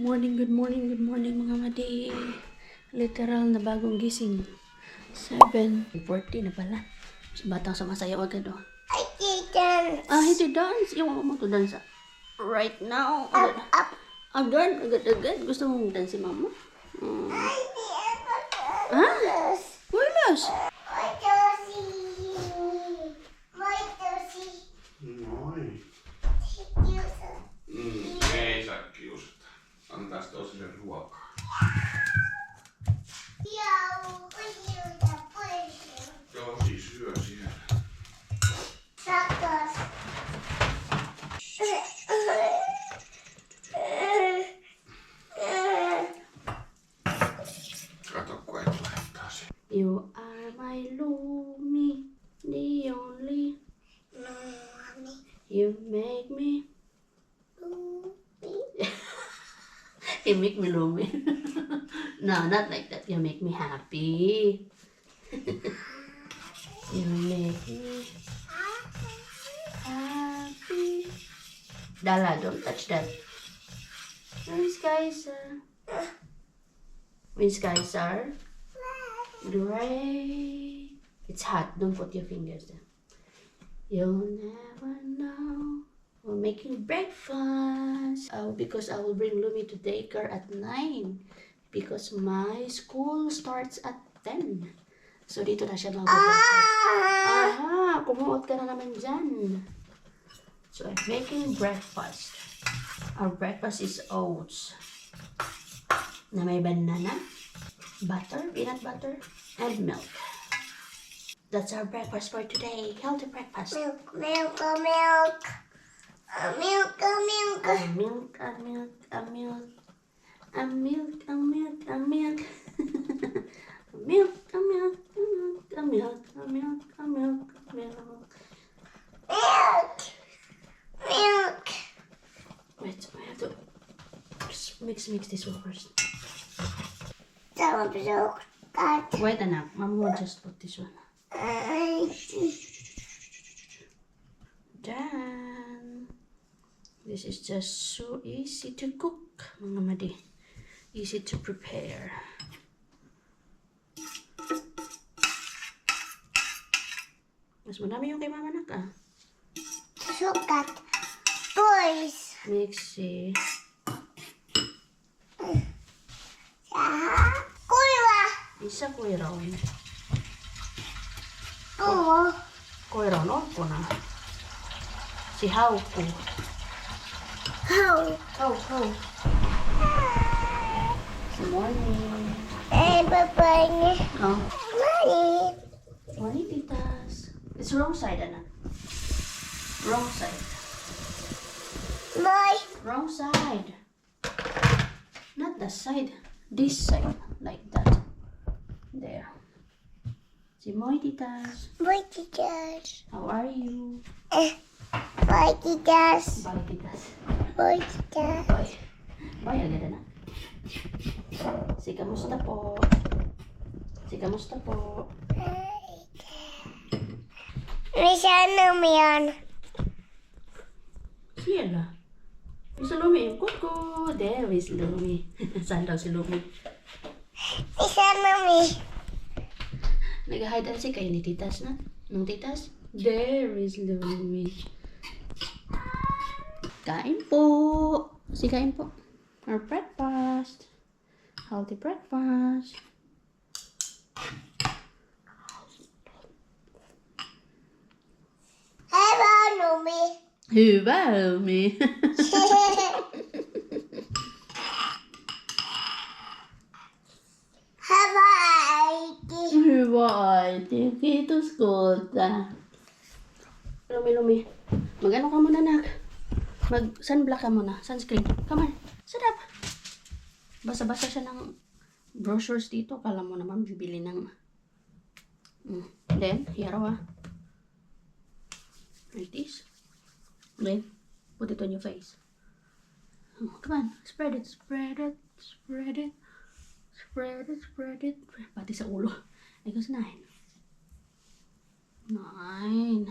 Good morning mga madi. Literal na bagong gising. 7:40 na pala. Batang sumasayaw agad oh. I can dance. Hindi dance. Yung mo to dance right now. Up. Agad. Gusto mong dance si mama? I dance. Ah? Where's? My Josie. My Josie. Noin. Kiusa. Ei saa kiusata. Antaa toiselle ruokaa. Joo, kiusa pois. Josi syö siellä. Sakas. Kato kun et laittaa sen. You are my Lumi, the only. Mami. You make me. You make me Lumi. No, not like that. You make me happy. You make me happy. Dala, don't touch that. When skies are gray. It's hot. Don't put your fingers there. You'll never know. We're making breakfast. Because I will bring Lumi to daycare at 9. Because my school starts at 10. So dito na siya mag-breakfast. Aha! Kumuot ka na naman dyan. So I'm making breakfast. Our breakfast is oats. Na may banana, butter, peanut butter, and milk. That's our breakfast for today. Healthy breakfast. Milk. Milk. Wait, I have to mix this one first. Wait, anak. Mom will just put this one. Done. This is just so easy to cook, mga madi. Easy to prepare. Mas madami yung kay mama nak ah. Sukat. Boys. Mixi. Kuiva. Isa kuiron. Oo. Kuiron ko na. Si Hauku. How? How. Good morning. Bye-bye. Oh. Money. Morning, titas. It's wrong side, anak. Wrong side. Boy. Wrong side. Not the side. This side. Like that. There. Si Moy, titas. Boy, teachers. How are you? Boy, teachers. Bye, titas. Boy, teachers. Bye. Bye, agad na. Si kamusta po? Misalnya yan. Sila. Bisa Lumi yung kuko. There is Lumi. Saan daw si Lumi? Misalnya mi. Nag-hide and seek kayo ni titas na? Nung titas? There is Lumi. Kain po. Kain po. Our breakfast. Healthy breakfast. Hello, Lumi. Hyvä Lumi. Hawaii. Hyvä äiti. Kiitos kulta. Lumi. Mag-ano ka muna, nak? Mag-sunblock ka muna. Sunscreen. Come on. Sit up. Basa-basa siya ng brochures dito. Kala mo naman bibili ng... Then, here like this. Then, put it on your face. Come on. Spread it. Pati sa ulo. Equals 9. 9.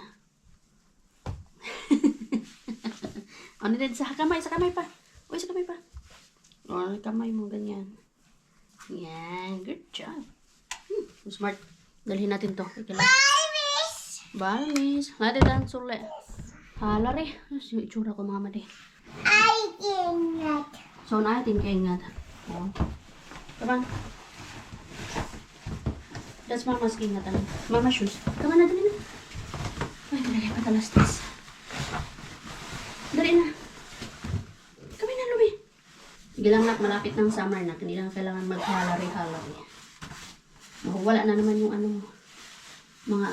Ano din sa kamay pa. Uy, sa kamay pa. O, kamay mo, ganyan. Yan, good job. Smart. Dalhin natin to. Barmis. Natin lang sule. Hala rin. Yung itsura ko mga madi. I cannot. So, natin kaingat. O. Come on. That's mama's ingatan. Mama shoes. Come on, dali na. Ay, nalagay pa talastas. Dali na. Kami na, Lumi. Sige lang, nak, malapit ng summer na. Hindi lang kailangan maghalari-halari. Wala na naman yung ano, mga...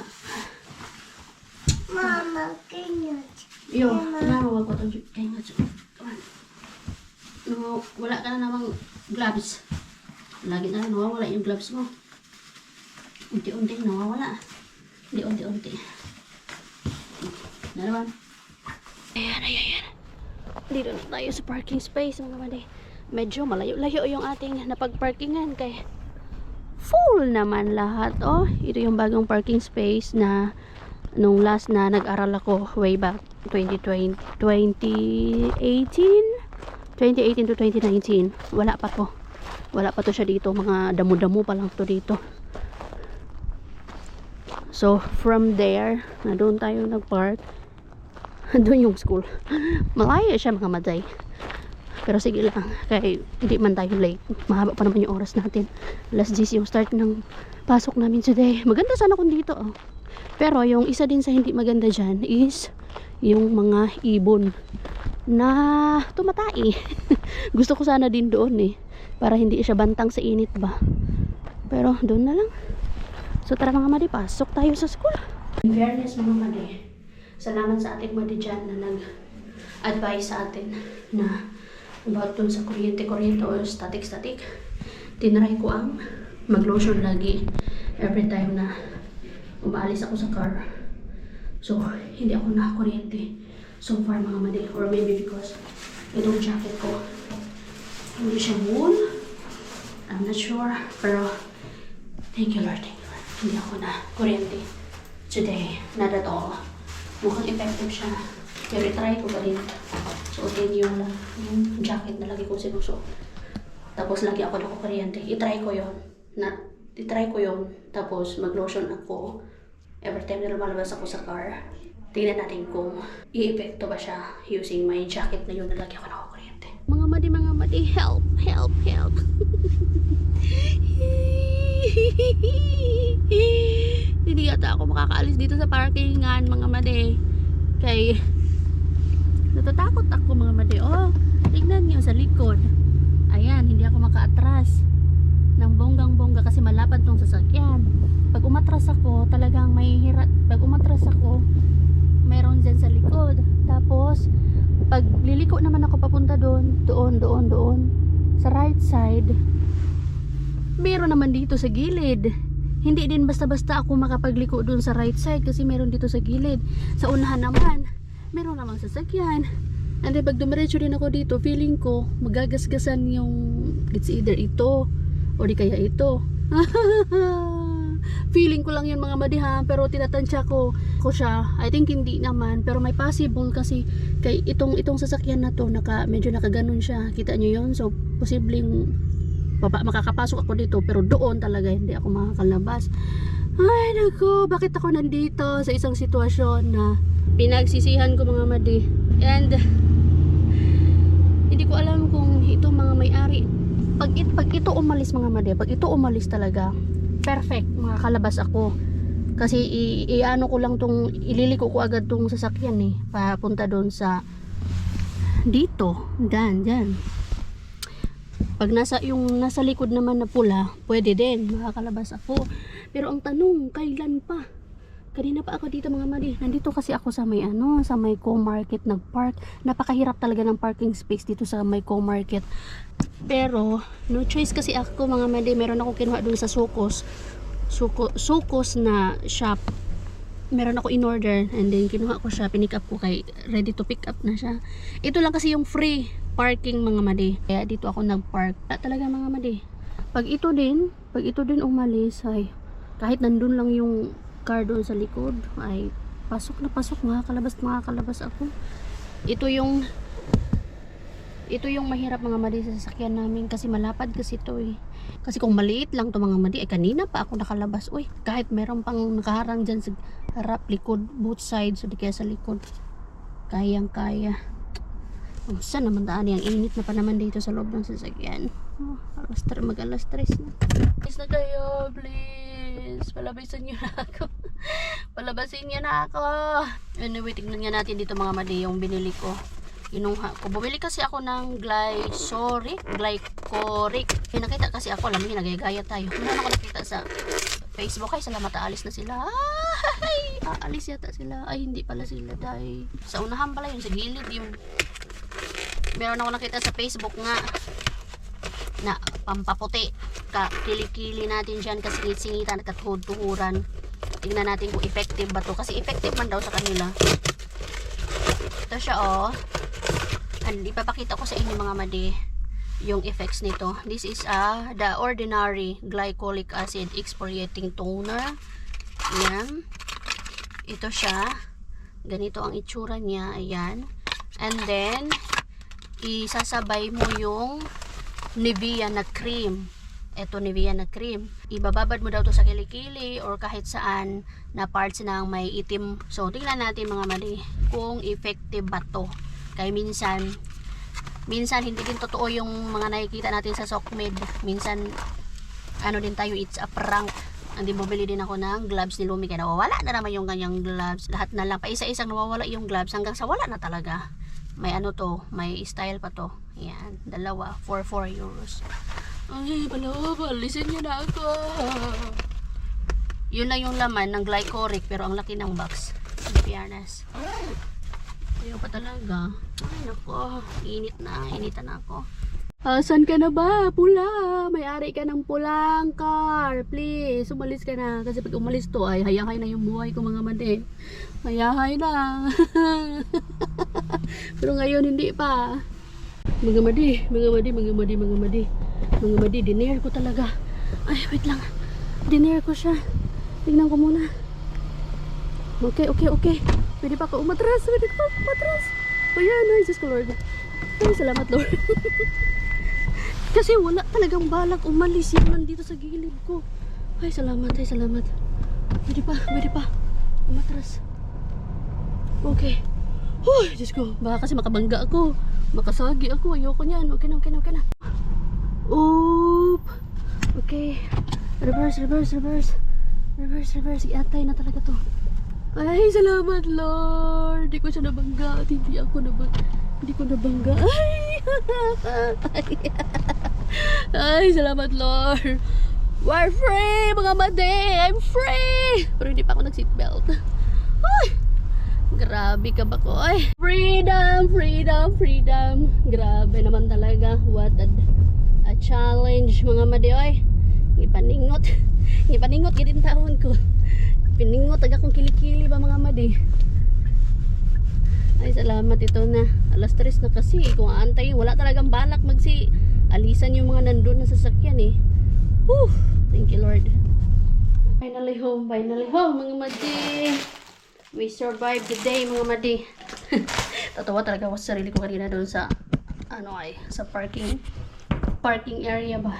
Mama cannot. Yo, wag ko itong kaingat. Come on. No, wala ka na namang gloves. Lagi na nawawala yung gloves mo. Unti-unti nawawala. Hindi unti-unti. Narawan. Ayan. Dito na tayo sa parking space mga mali. Medyo malayo-layo yung ating napag-parkingan kay full naman lahat. Oh, ito yung bagong parking space na nung last na nag-aral ako way back 2018 to 2019. Wala pa to siya dito, mga damo-damo pa lang to dito. So from there na doon tayo nag-park. Doon yung school. Malayo siya mga maday, pero sige lang, kaya hindi man tayo late. Mahaba pa naman yung oras natin. Alas 10 yung start ng pasok namin today. Maganda sana kung dito pero yung isa din sa hindi maganda dyan is yung mga ibon na tumatai. Gusto ko sana din doon para hindi siya bantang sa init ba, pero doon na lang. So tara mga madi, pasok tayo sa school. In fairness mga madi, salamat sa ating madi dyan na nag-advise sa atin na about dun sa kuryente o static. Tinry ko ang mag-lotion lagi every time na umaalis ako sa car. So hindi ako nakakuryente so far mga madi, or maybe because itong jacket ko hindi siya wool, I'm not sure, pero thank you Lord, hindi ako na kuryente today, not at all. Mukhang effective siya, pero try ko pa rin suotin yung jacket na lagi kong sinusuot, tapos lagi ako nakukuryente. I-try ko yun, tapos mag-lotion ako every time na lumalabas ako sa car. Tingnan natin kung i-epekto ba siya using my jacket na yun na lagi ako nakukuryente. Mga madi, help. Hindi yata ako makakaalis dito sa parkingan mga madi, kay natatakot ako mga madi. Oh, tignan niyo sa likod. Ayan, hindi ako maka-atras ng bonggang-bongga kasi malapad tong sasakyan. Pag umatras ako, talagang may hirap. Pag umatras ako, meron dyan sa likod. Tapos pag liliko naman ako papunta doon sa right side, meron naman dito sa gilid. Hindi din basta-basta ako makapagliko doon sa right side kasi meron dito sa gilid. Sa unahan naman, meron namang sasakyan. And then pag dumiretso din ako dito, feeling ko magagasgasan yung, it's either ito o di kaya ito. Feeling ko lang yun mga madiha, pero tinatansya ko siya. I think hindi naman, pero may possible kasi kay itong sasakyan na to medyo nakaganon siya. Kita nyo yun? So posibleng makakapasok ako dito, pero doon talaga hindi ako makakalabas. Ay naku, bakit ako nandito sa isang sitwasyon na pinagsisihan ko mga madi. And hindi ko alam kung ito mga may-ari, pag ito umalis mga madi, pag ito umalis talaga perfect, makakalabas ako. Kasi iano ko lang tong, ililiko ko agad tong sasakyan papunta doon sa dito, dyan. Pag nasa likod naman na pula, pwede din, makakalabas ako. Pero ang tanong, kailan pa? Kanina pa ako dito mga madi. Nandito kasi ako sa may sa may Co-Market nag-park. Napakahirap talaga ng parking space dito sa may Co-Market. Pero no choice kasi ako mga madi. Meron ako kinuha doon sa Sukos na shop. Meron ako in order and then kinuha ko siya, pinick up ko, kay ready to pick up na siya. Ito lang kasi yung free parking mga madi. Kaya dito ako nag-park. Talaga mga madi. Pag ito din umalis, ay kahit nandun lang yung car doon sa likod, ay pasok, makakalabas ako. Ito yung Ito yung mahirap mga madi sa sasakyan namin kasi malapad kasi ito eh. Kasi kung maliit lang to mga madi, kanina pa ako nakalabas. Uy, kahit meron pang nakaharang dyan sa harap, likod, both sides, o di kaya sa likod. Kayang kaya. Saan naman daan yung init na pa naman dito sa loob ng sasakyan. Oh, mag-alas 3 na. Please na kayo, please. Palabasin niyo na ako. Palabasin niyo na ako. Anyway, tignan nga natin dito mga madi yung binili ko. Inuha ko. Bumili kasi ako ng glycoric. May nakita kasi ako, alam niyo, nagagaya tayo. Meron ako nakita sa Facebook. Ay, salamat, aalis na sila. Ay, aalis yata sila. Ay, hindi pala sila dahil sa unahan pala yun, sa gilid yun. Meron ako nakita sa Facebook nga na pampaputi. Kili-kili natin dyan kasi singitan at katuhuran. Tingnan natin kung effective ba to. Kasi effective man daw sa kanila. Ito siya oh. And ipapakita ko sa inyo mga madi yung effects nito. This is the ordinary glycolic acid exfoliating toner. Ayan. Ito siya. Ganito ang itsura niya. Ayan. And then isasabay mo yung Nivea na cream. Ito Nivea na cream. Ibababad mo daw to sa kilikili or kahit saan na parts ng may itim. So tingnan natin mga mali kung effective ba to. Kaya minsan hindi din totoo yung mga nakikita natin sa Sokmed. Minsan ano din tayo, it's a prank. Hindi bumili din ako ng gloves ni Lumi kaya nawawala na naman yung kanyang gloves. Lahat na lang pa isa-isang nawawala yung gloves hanggang sa wala na talaga. May ano to, may style pa to. Yan, dalawa, for 4 euros. Ay, alisin niyo na ako. Yun na yung laman ng glycoric pero ang laki ng box. In fairness. Ayaw pa talaga. Ay, nako. Initan na ako. Asan ka na ba? Pula. May-ari ka ng pulang car. Please, umalis ka na. Kasi pag umalis to, ay hayahay na yung buhay ko mga madi. Hayahay na. Pero ngayon hindi pa. Mga madi, dinner ko talaga. Ay, wait lang. Dinner ko siya. Tingnan ko muna. Okay. Pwede pa ako umatras. Ayan, ay, Jesus ko Lord. Ay, salamat Lord. Kasi wala talagang balak umalis yan nandito sa gilid ko. Ay, salamat. Pwede pa. Umatras. Okay. Uy, Diyos ko. Baka kasi makabangga ako. Makasagi ako. Ayoko niyan. Okay na. Oop. Okay. Reverse. Iatay na talaga to. Ay, salamat Lord. Hindi ko siya nabangga. At hindi ko nabangga. Ay, salamat Lord. We're free, mga madi. I'm free. Pero hindi pa ako nag-seatbelt. Ay, grabe ka ba ko? Ay, freedom. Grabe naman talaga. What a challenge, mga madi. Ay, ipaningot gidin taon ko. Piningot agak kong kilikili ba mga madi. Ay, salamat ito na. Alas 3 na kasi. Kung aantayin, wala talagang balak alisan yung mga nandun na sasakyan eh. Whew! Thank you Lord. Finally home mga madi. We survived the day mga madi. Tatawa talaga ako sa sarili ko kanina doon sa sa parking area ba.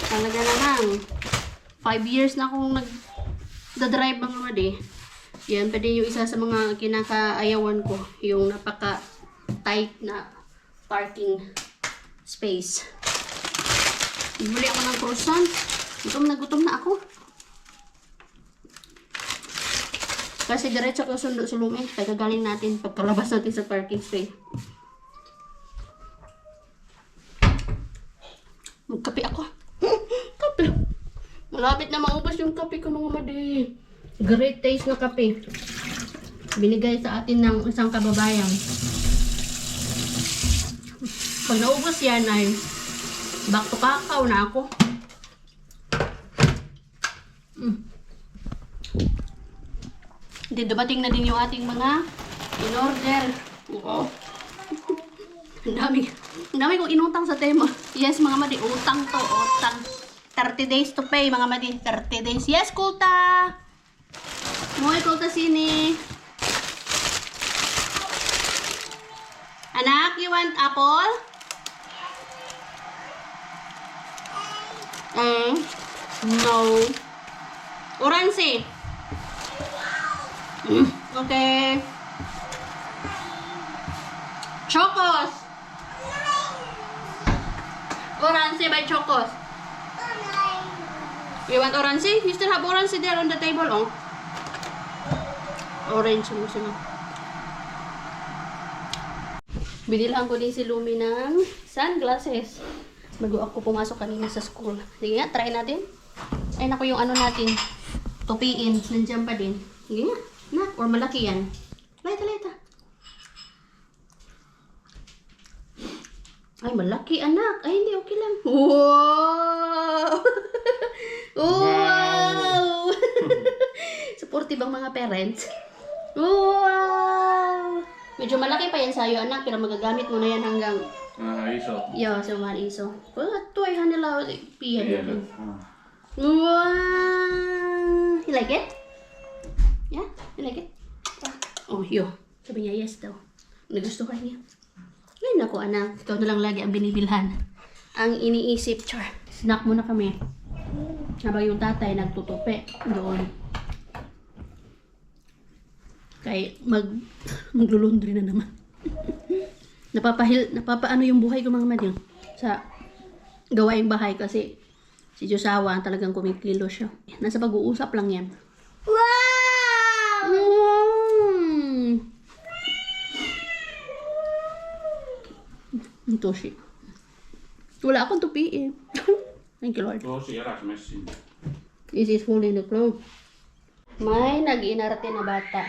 Talaga naman 5 years na akong nagda-drive mga madi. Yan pa din yung isa sa mga kinakaayawan ko, yung napaka tight na parking space. Bumili ako ng croissant. Gutom na ako. Kasi diretso ako sulumi. Tagagaling natin pagkalabas natin sa parking space. Magkape ako. Kape. Malapit na maubos yung kape ko mga madi. Great taste na kape. Binigay sa atin ng isang kababayan. Pag naubos yan ay back to kakao na ako. Hindi, dumating na din yung ating mga in-order. Oo. Ang dami kong inutang sa tema. Yes mga madi, utang to, utang. 30 days to pay mga madi. 30 days. Yes, Kulta! Moy, Kulta sini. Anak, you want apple? No. Orange. Okay. Chocos. Orange by chocos. You want orange? You still have orange there on the table, oh. Orange mo sila. Binilang ko din si Lumi ng sunglasses. Bago ako pumasok kanina sa school. Sige nga, try natin. Ay, naku, yung ano natin. Tupiin. Nandiyan pa din. Sige nga. Na, or malaki yan. Laita. Ay, malaki, anak. Ay, hindi, okay lang. Wow! Wow! Supportive ang mga parents. Wow! Medyo malaki pa yan sa'yo, anak. Pero magagamit mo na yan hanggang... iso. Yeah, so one iso. Well, toy nila piyan. Iya. Wow! You like it? Yeah? You like it? Oh, yo. Sabi niya yes daw. Nagustuhan niya. Ngayon ako, anak. Ikaw na lang lagi ang binibilhan. Ang iniisip, char. Snack muna kami. Habang yung tatay nagtutupi doon. Kay maglulundri na naman. Napapaano yung buhay ko mga mading sa gawaing bahay kasi si Josawa talagang kumikilo siya. Nasa pag-uusap lang yan. Wow! Ito siya. Wala akong tupi eh. Thank you, Lord. Tosi eräs messin. This is full in the clothes. May nag-inarte na bata.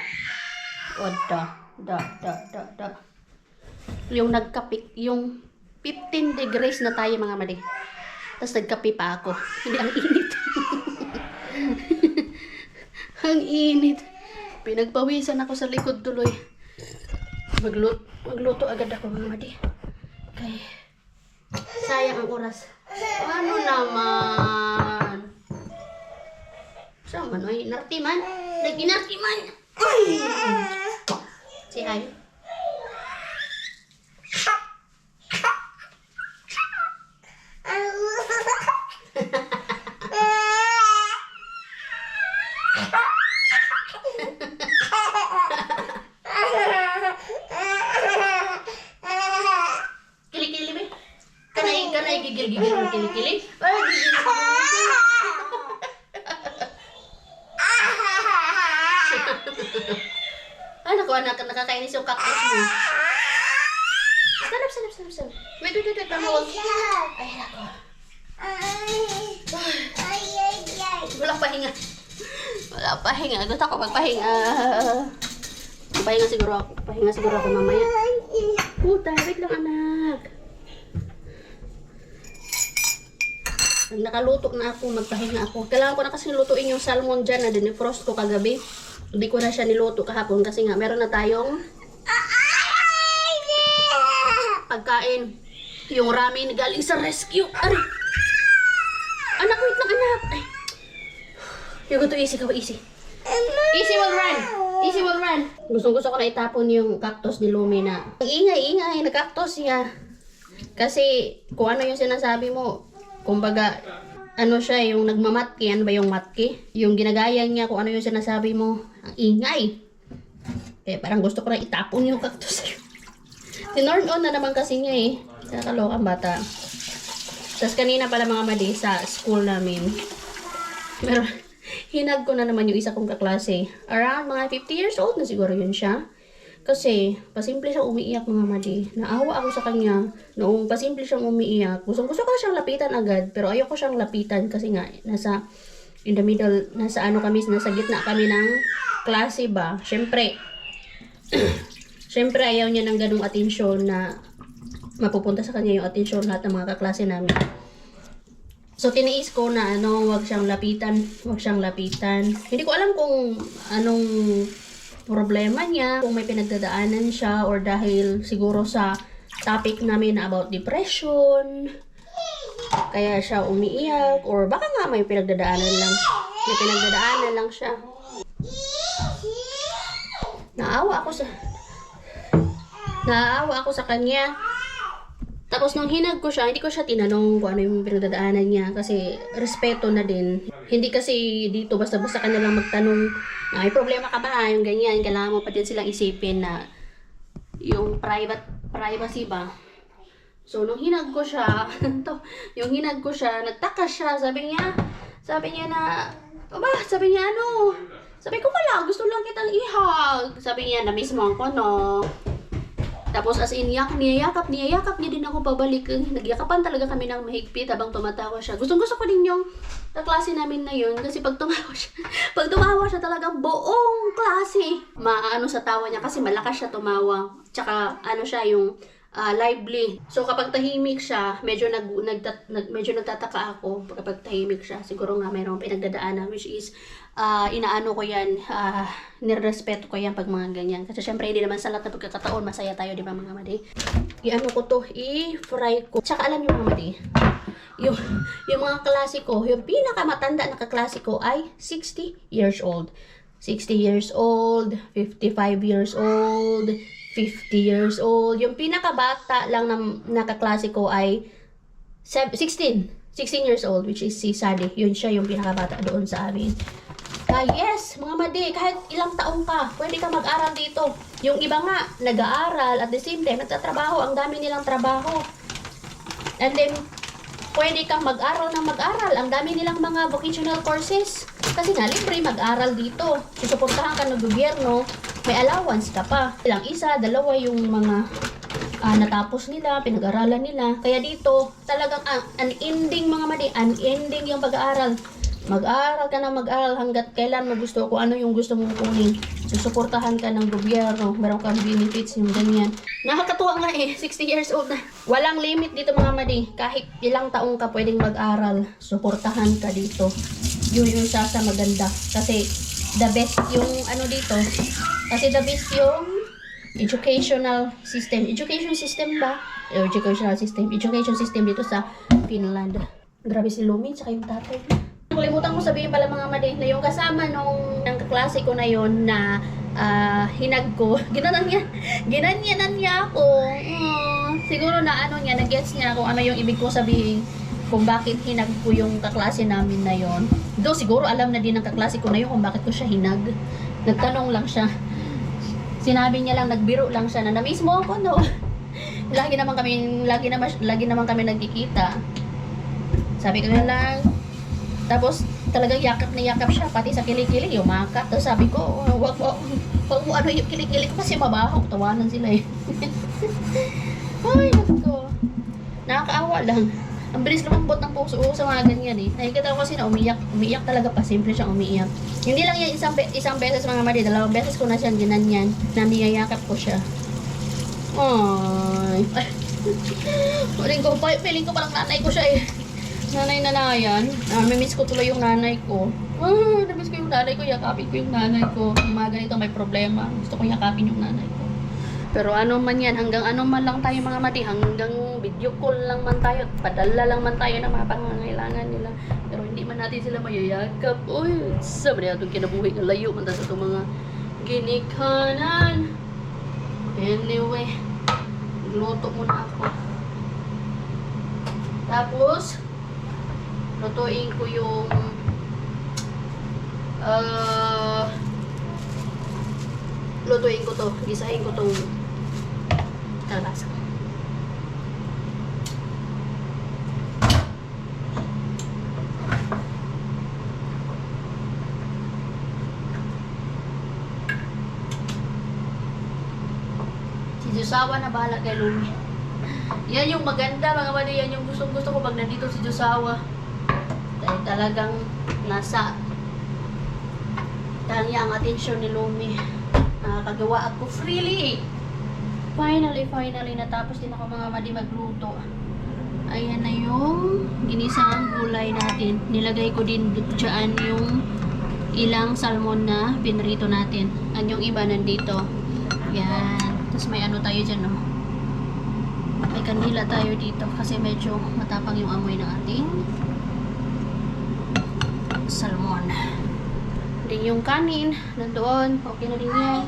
O da. Yung nagkapik, yung 15 degrees na tayo mga mali. Tapos nagkape pa ako. Hindi, ang init. Ang init. Pinagpawisan ako sa likod tuloy. Magluto agad ako mga mali. Okay. Sayang ang oras. Ano naman? Saan man? Ay, narti man. Nag-inarti man. Si Ay. Kili-kili ba? Kanay gigil-gigil ng kili-kili? Ay, gigil-gigil. Ay, naku, anak, nakakainis yung cactus mo. Stand up. Wait. Tamawag. Ay, naku. Walang pahinga. Gusto ko magpahinga. Pahinga siguro ako mamaya. Puta, wait lang anak. Pag nakaluto na ako, magpahinga ako. Kailangan ko na kasi lutuin yung salmon dyan na dinifrost ko kagabi. Hindi ko na siya niluto kahapon kasi nga meron na tayong pagkain. Yung ramen galing sa rescue. Aray! Anak, wait lang anak. Ay. You go to easy. Easy will run. Gusto ko na itapon yung cactus ni Lumi na. Ang ingay na cactus siya. Kasi kung ano yung sinasabi mo, kumbaga, ano siya, yung nagmamatki, ano ba yung matki? Yung ginagaya niya kung ano yung sinasabi mo, ang ingay. Eh, parang gusto ko na itapon yung cactus sa'yo. Tinurn on na naman kasi niya eh. Nakakaloka bata. Tapos kanina pala mga mali sa school namin. Pero hinag ko na naman yung isa kong kaklase. Around mga 50 years old na siguro yun siya. Kasi pasimple siyang umiiyak mga mali. Naawa ako sa kanya. Noong pasimple siyang umiiyak. Gusto ko siyang lapitan agad. Pero ayoko siyang lapitan kasi nga nasa in the middle, nasa gitna kami ng klase ba. Siyempre ayaw niya ng ganung atensyon na mapupunta sa kanya yung atensyon lahat ng mga kaklase namin. So tiniis ko na wag siyang lapitan. Hindi ko alam kung anong problema niya, kung may pinagdadaanan siya or dahil siguro sa topic namin na about depression kaya siya umiiyak or baka nga may pinagdadaanan lang siya. Naawa ako sa Naaawa ako sa kanya. Tapos nung hinag ko siya, hindi ko siya tinanong kung ano yung pinagdadaanan niya kasi respeto na din. Hindi kasi dito basta-basta ka na lang magtanong na may problema ka ba, yung ganyan. Kailangan mo pa din silang isipin na yung privacy ba. So nung hinag ko siya, nagtaka siya, sabi niya na, sabi niya ano, sabi ko wala, gusto lang kitang ihag. Sabi niya, na-miss mo ako, no? Tapos as in, niyayakap niya din ako pabalik. Nagyakapan talaga kami ng mahigpit habang tumatawa siya. Gusto ko din yung kaklase namin na yun. Kasi pag tumawa siya talagang buong klase. Maano sa tawa niya kasi malakas siya tumawa. Tsaka ano siya yung lively. So kapag tahimik siya, medyo nagtataka ako kapag tahimik siya. Siguro nga mayroong pinagdadaanan, which is inaano ko yan, nirespeto ko yan pag mga ganyan. Kasi syempre hindi naman sa lahat na pagkakataon masaya tayo, di ba mga madi? I-ano ko to, i-fry ko. Tsaka alam niyo mga madi, yung mga klasiko, yung pinakamatanda na kaklasiko ay 60 years old. 60 years old, 55 years old, 50 years old. Yung pinakabata lang na kaklasiko ay 16 years old, which is si Sadi. Yun siya yung pinakabata doon sa amin. Yes, mga madi, kahit ilang taong ka, pwede ka mag-aral dito. Yung iba nga, nag-aaral at the same time, nagtatrabaho. Ang dami nilang trabaho. And then, pwede kang mag-aral ng mag-aral. Ang dami nilang mga vocational courses. Kasi nga, libre mag-aral dito. Susuportahan ka ng gobyerno, may allowance ka pa. Ilang isa, dalawa yung mga natapos nila, pinag-aralan nila. Kaya dito, talagang unending mga madi, unending yung pag-aaral. Mag-aaral ka na mag-aaral hanggat kailan mo gusto, kung ano yung gusto mong kunin. Susuportahan ka ng gobyerno, meron kang benefits, yung ganyan. Nakakatuwa nga 60 years old na. Walang limit dito mga madi. Kahit ilang taong ka pwedeng mag-aral, suportahan ka dito. Yun yung sa maganda. Kasi the best yung ano dito. Kasi the best yung educational system. Education system dito sa Finland. Grabe si Lumi, tsaka yung tatay. Kalimutan ko sabihin pala mga madi na yung kasama nung kaklase ko na yon na hinag ko. Ginanyanan niya ako. Siguro na ano niya, nag-gets niya kung ano yung ibig ko sabihin kung bakit hinag ko yung kaklase namin na yon. Do siguro alam na din ng kaklase ko na yun kung bakit ko siya hinag. Nagtanong lang siya. Sinabi niya lang, nagbiro lang siya na na-miss mo ako, no? Lagi naman kami nagkikita. Sabi ko na lang. Tapos talagang yakap na yakap siya, pati sa kilikili, yumakap. Tapos sabi ko, wag mo ano yung kilikili ko kasi mabaho. Tawanan sila eh. Ay, nako. Nakakaawa lang. Ang bilis lumambot ng puso ko sa mga ganyan eh. Nakikita ko kasi na umiyak talaga pa. Simple siyang umiiyak. Hindi lang yan isang beses mga madi. 2 beses ko na siyang ginanyan. Namiyayakap ko siya. Ay. Feeling ko parang nanay ko siya eh. Nanay-nanayan. Namimiss ko tuloy yung nanay ko. Namiss ko yung nanay ko. Yakapin ko yung nanay ko. Yung mga ganito may problema. Gusto ko yakapin yung nanay ko. Pero ano man yan, hanggang ano man lang tayo mga madi, hanggang video call lang man tayo, padala lang man tayo ng mga pangangailangan nila. Pero hindi man natin sila mayayakap. Uy, sabi na itong kinabuhi ng layo man sa itong mga ginikanan. Anyway, luto muna ako. Tapos, lutuin ko yung lutuin ko to, gisahin ko tong kalabasa. Si Josawa na bahala kay Lumi. Yan yung maganda mga madi, yan yung gusto ko pag nandito si Josawa. Dahil talagang nasa kanya ang atensyon ni Lumi. Nakakagawa ako freely. Finally, natapos din ako mga madi magluto. Ayan na yung ginisang gulay natin. Nilagay ko din dyan yung ilang salmon na pinrito natin. At yung iba nandito. Yan. Tapos may ano tayo dyan, no? May kandila tayo dito kasi medyo matapang yung amoy ng ating salmon. Din yung kanin nandoon. Okay na din yan.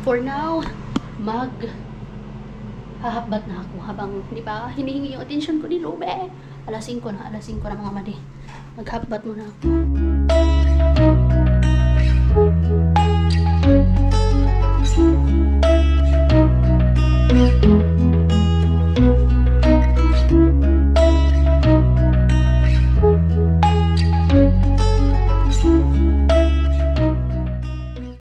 For now, Hahabbat na ako habang, di ba, hinihingi yung attention ko ni Lube. Alas 5 na mga madi. Maghabbat muna ako.